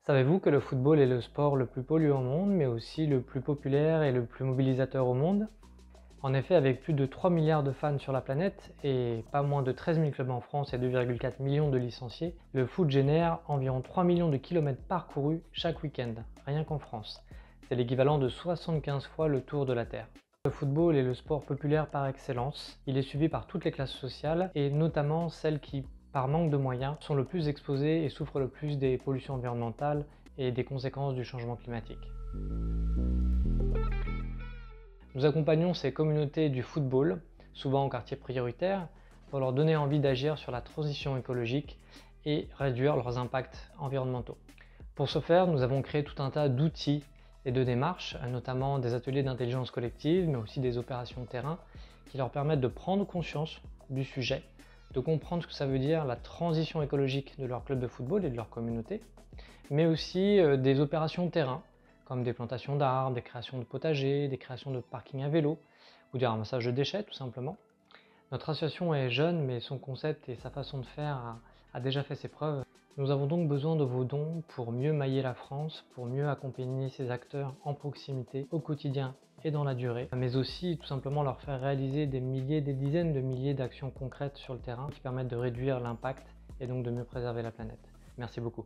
Savez-vous que le football est le sport le plus polluant au monde, mais aussi le plus populaire et le plus mobilisateur au monde? En effet, avec plus de 3 milliards de fans sur la planète et pas moins de 13 000 clubs en France et 2,4 millions de licenciés, le foot génère environ 3 millions de kilomètres parcourus chaque week-end, rien qu'en France. C'est l'équivalent de 75 fois le tour de la Terre. Le football est le sport populaire par excellence. Il est suivi par toutes les classes sociales et notamment celles qui, par manque de moyens, sont le plus exposées et souffrent le plus des pollutions environnementales et des conséquences du changement climatique. Nous accompagnons ces communautés du football, souvent en quartier prioritaire, pour leur donner envie d'agir sur la transition écologique et réduire leurs impacts environnementaux. Pour ce faire, nous avons créé tout un tas d'outils et de démarches, notamment des ateliers d'intelligence collective, mais aussi des opérations de terrain, qui leur permettent de prendre conscience du sujet, de comprendre ce que ça veut dire la transition écologique de leur club de football et de leur communauté, mais aussi des opérations de terrain, comme des plantations d'arbres, des créations de potagers, des créations de parkings à vélo, ou du ramassage de déchets tout simplement. Notre association est jeune, mais son concept et sa façon de faire a déjà fait ses preuves. Nous avons donc besoin de vos dons pour mieux mailler la France, pour mieux accompagner ces acteurs en proximité, au quotidien et dans la durée, mais aussi tout simplement leur faire réaliser des milliers, des dizaines de milliers d'actions concrètes sur le terrain qui permettent de réduire l'impact et donc de mieux préserver la planète. Merci beaucoup.